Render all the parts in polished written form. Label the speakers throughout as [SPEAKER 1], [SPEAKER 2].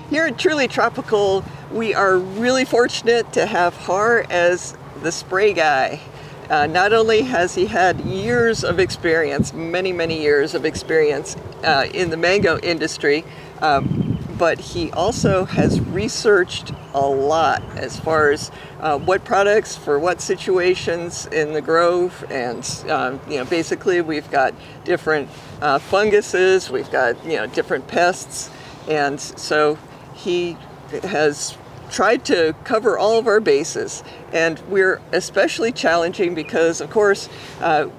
[SPEAKER 1] Here at Truly Tropical, we are really fortunate to have Har as the spray guy. Not only has he had years of experience, many years of experience in the mango industry, but he also has researched a lot as far as what products for what situations in the grove, and basically we've got different funguses, we've got different pests, and so he has tried to cover all of our bases. And we're especially challenging because, of course,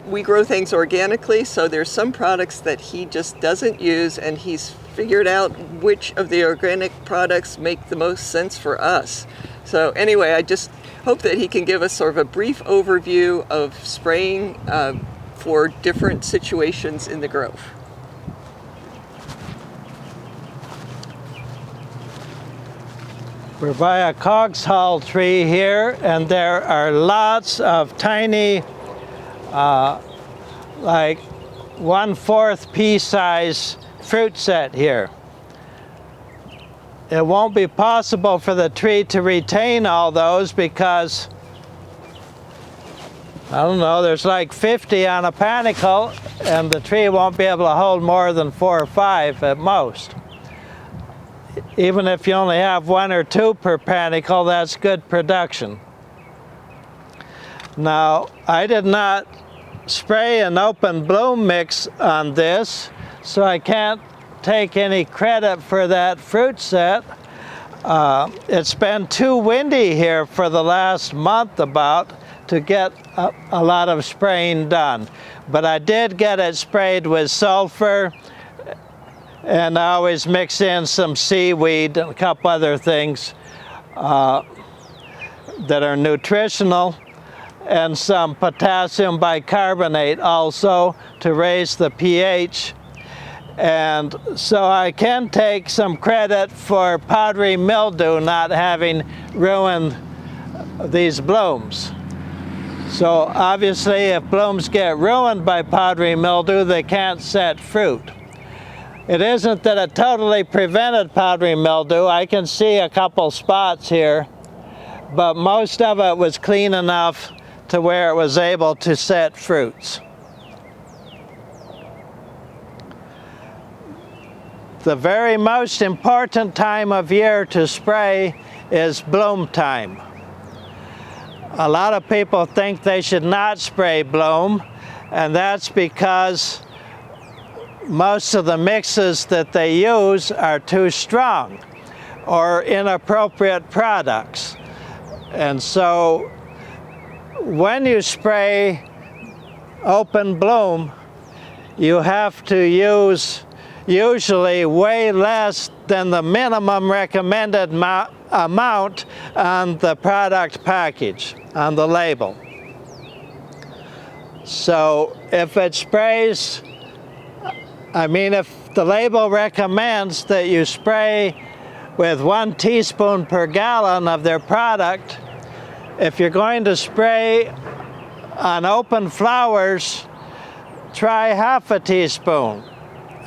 [SPEAKER 1] we grow things organically, so there's some products that he just doesn't use, and he's figured out which of the organic products make the most sense for us. So anyway, I just hope that he can give us sort of a brief overview of spraying for different situations in the grove.
[SPEAKER 2] We're by a cogshull tree here, and there are lots of tiny, like 1/4 pea-size fruit set here. It won't be possible for the tree to retain all those because, I don't know, there's like 50 on a panicle, and the tree won't be able to hold more than 4 or 5 at most. Even if you only have 1 or 2 per panicle, that's good production. Now, I did not spray an open bloom mix on this, so I can't take any credit for that fruit set. It's been too windy here for the last month about to get a lot of spraying done. But I did get it sprayed with sulfur, and I always mix in some seaweed and a couple other things that are nutritional, and some potassium bicarbonate also to raise the pH. And so I can take some credit for powdery mildew not having ruined these blooms. So obviously if blooms get ruined by powdery mildew, they can't set fruit. It isn't that it totally prevented powdery mildew. I can see a couple spots here, but most of it was clean enough to where it was able to set fruits. The very most important time of year to spray is bloom time. A lot of people think they should not spray bloom, and that's because most of the mixes that they use are too strong or inappropriate products. And so when you spray open bloom, you have to use usually way less than the minimum recommended amount on the product package, on the label. So if it sprays, if the label recommends that you spray with 1 teaspoon per gallon of their product, if you're going to spray on open flowers, try 1/2 teaspoon.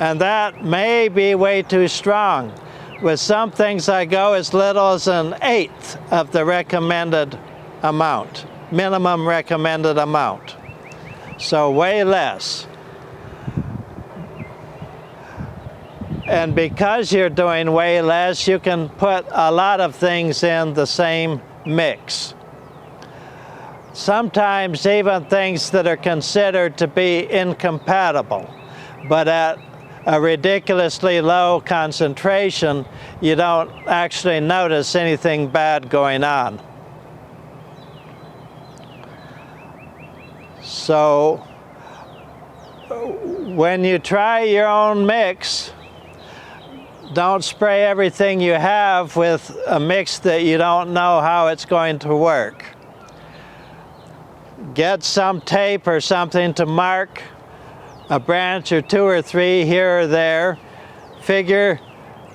[SPEAKER 2] And that may be way too strong. With some things I go as little as 1/8 of the recommended amount, minimum recommended amount. So way less. And because you're doing way less, you can put a lot of things in the same mix. Sometimes even things that are considered to be incompatible, but at a ridiculously low concentration, you don't actually notice anything bad going on. So when you try your own mix, don't spray everything you have with a mix that you don't know how it's going to work. Get some tape or something to mark a branch or 2 or 3 here or there. Figure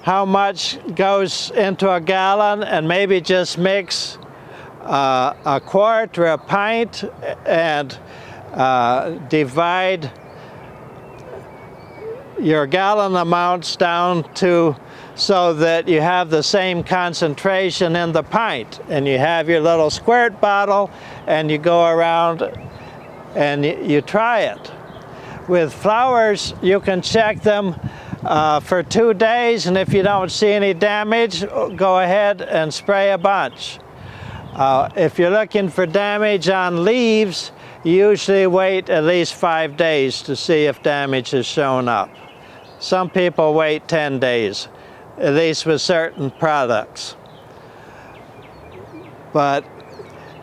[SPEAKER 2] how much goes into a gallon, and maybe just mix a quart or a pint and divide your gallon amounts down to so that you have the same concentration in the pint, and you have your little squirt bottle and you go around and you try it. With flowers, you can check them for 2 days, and if you don't see any damage, go ahead and spray a bunch. If you're looking for damage on leaves, you usually wait at least 5 days to see if damage has shown up. Some people wait 10 days, at least with certain products. But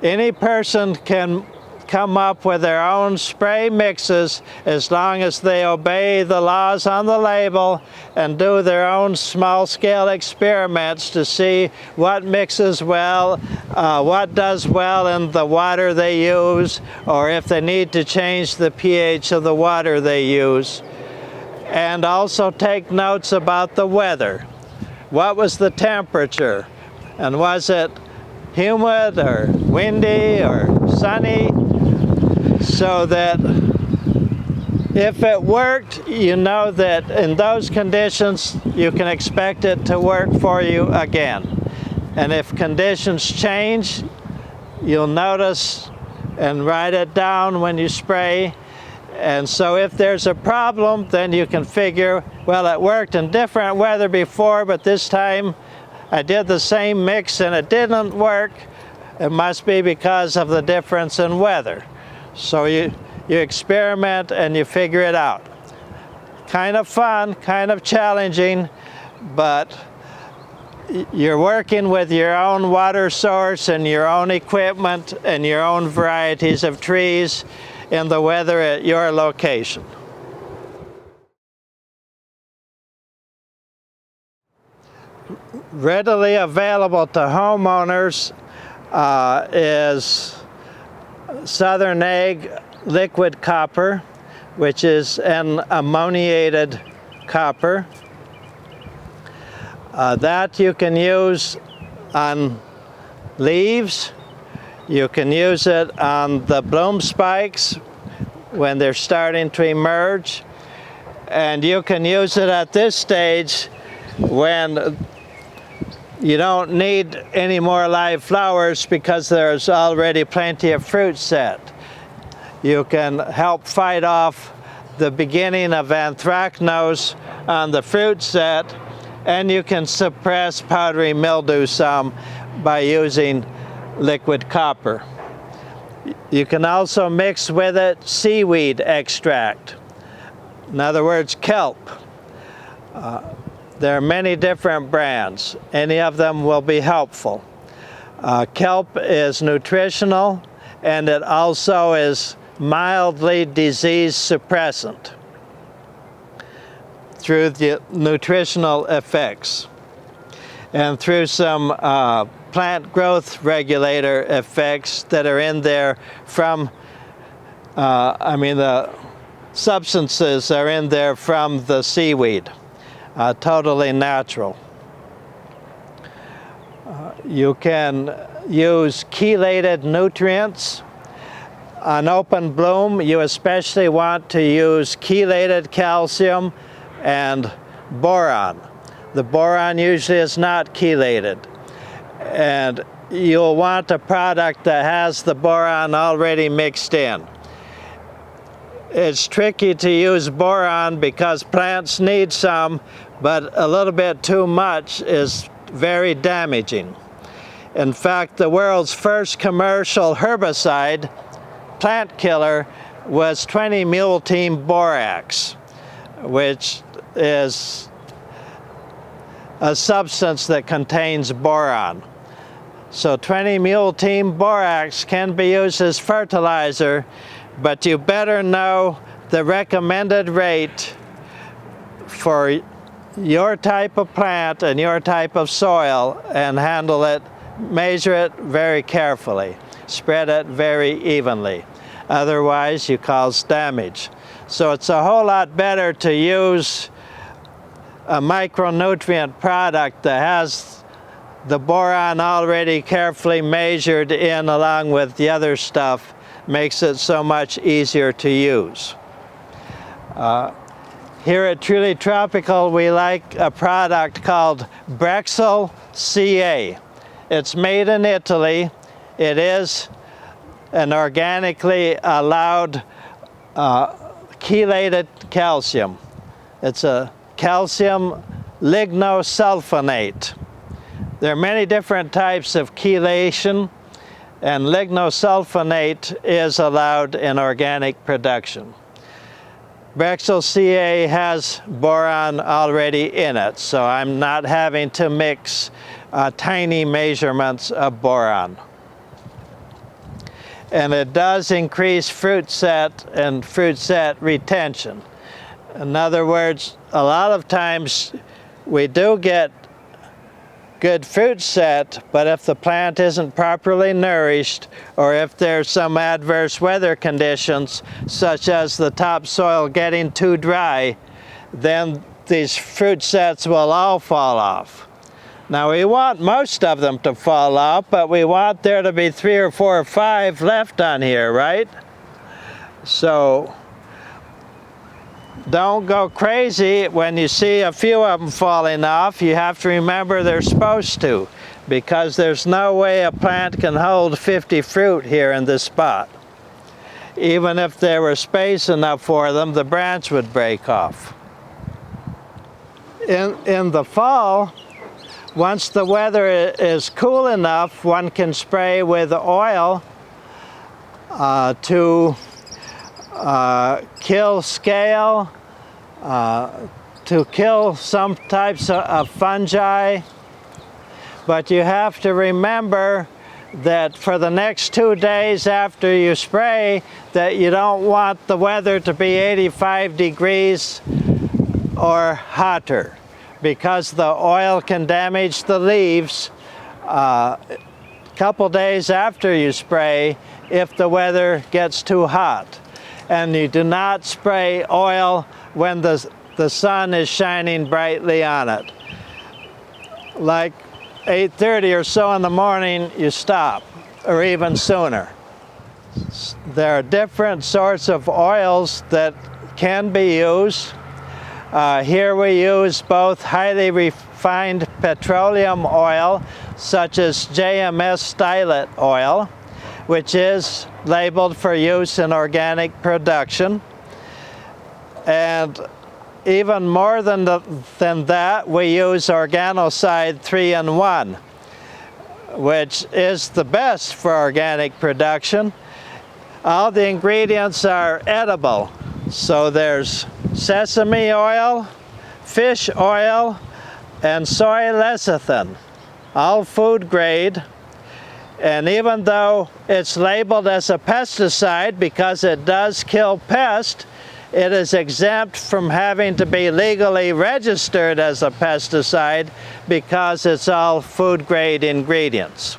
[SPEAKER 2] any person can come up with their own spray mixes as long as they obey the laws on the label and do their own small-scale experiments to see what mixes well, what does well in the water they use, or if they need to change the pH of the water they use. And also take notes about the weather. What was the temperature? And was it humid or windy or sunny? So that if it worked, you know that in those conditions you can expect it to work for you again. And if conditions change, you'll notice and write it down when you spray. And so if there's a problem, then you can figure, well, it worked in different weather before, but this time I did the same mix and it didn't work. It must be because of the difference in weather. So you experiment and you figure it out. Kind of fun, kind of challenging, but you're working with your own water source and your own equipment and your own varieties of trees in the weather at your location. Readily available to homeowners is Southern Ag liquid copper, which is an ammoniated copper. That you can use on leaves. You can use it on the bloom spikes when they're starting to emerge. And you can use it at this stage when you don't need any more live flowers because there's already plenty of fruit set. You can help fight off the beginning of anthracnose on the fruit set, and you can suppress powdery mildew some by using liquid copper. You can also mix with it seaweed extract, in other words, kelp. There are many different brands. Any of them will be helpful. Kelp is nutritional, and it also is mildly disease suppressant through the nutritional effects and through some plant growth regulator effects that are in there from, the substances are in there from the seaweed. Totally natural. You can use chelated nutrients. On open bloom, you especially want to use chelated calcium and boron. The boron usually is not chelated. And you'll want a product that has the boron already mixed in. It's tricky to use boron because plants need some, but a little bit too much is very damaging. In fact, the world's first commercial herbicide, plant killer, was 20-mule-team borax, which is a substance that contains boron. So 20-mule-team borax can be used as fertilizer, but you better know the recommended rate for your type of plant and your type of soil and handle it, measure it very carefully, spread it very evenly. Otherwise, you cause damage. So it's a whole lot better to use a micronutrient product that has the boron already carefully measured in along with the other stuff. Makes it so much easier to use. Here at Truly Tropical, we like a product called Brexel CA. It's made in Italy. It is an organically allowed chelated calcium. It's a calcium lignosulfonate. There are many different types of chelation, and lignosulfonate is allowed in organic production. Brexel CA has boron already in it, so I'm not having to mix tiny measurements of boron. And it does increase fruit set and fruit set retention. In other words, a lot of times we do get good fruit set, but if the plant isn't properly nourished, or if there's some adverse weather conditions, such as the topsoil getting too dry, then these fruit sets will all fall off. Now we want most of them to fall off, but we want there to be 3 or 4 or 5 left on here, right? So don't go crazy when you see a few of them falling off. You have to remember they're supposed to, because there's no way a plant can hold 50 fruit here in this spot. Even if there were space enough for them, the branch would break off. In the fall, once the weather is cool enough, one can spray with oil to kill scale, to kill some types of fungi. But you have to remember that for the next 2 days after you spray, that you don't want the weather to be 85 degrees or hotter, because the oil can damage the leaves a couple days after you spray if the weather gets too hot. And you do not spray oil when the sun is shining brightly on it. Like 8:30 or so in the morning, you stop, or even sooner. There are different sorts of oils that can be used. Here we use both highly refined petroleum oil, such as JMS stylet oil, which is labeled for use in organic production. And even more than that, we use Organocide 3-in-1, which is the best for organic production. All the ingredients are edible. So there's sesame oil, fish oil, and soy lecithin, all food grade. And even though it's labeled as a pesticide because it does kill pests, it is exempt from having to be legally registered as a pesticide because it's all food grade ingredients.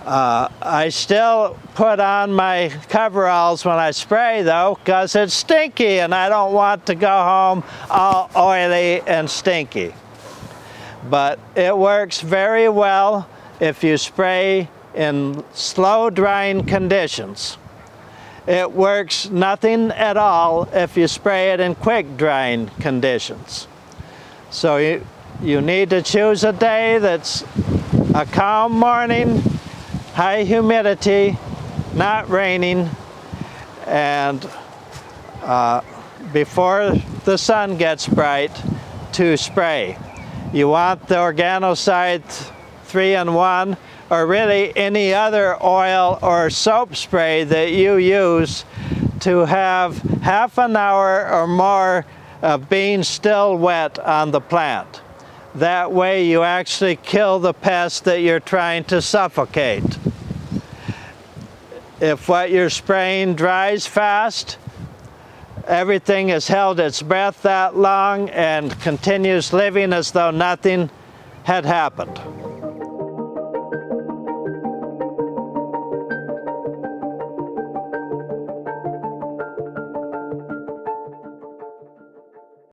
[SPEAKER 2] I still put on my coveralls when I spray though, because it's stinky and I don't want to go home all oily and stinky. But it works very well if you spray in slow drying conditions. It works nothing at all if you spray it in quick drying conditions. So you need to choose a day that's a calm morning, high humidity, not raining, and before the sun gets bright to spray. You want the Organocide 3-in-1, or really any other oil or soap spray that you use, to have half an hour or more of being still wet on the plant. That way you actually kill the pest that you're trying to suffocate. If what you're spraying dries fast, everything has held its breath that long and continues living as though nothing had happened.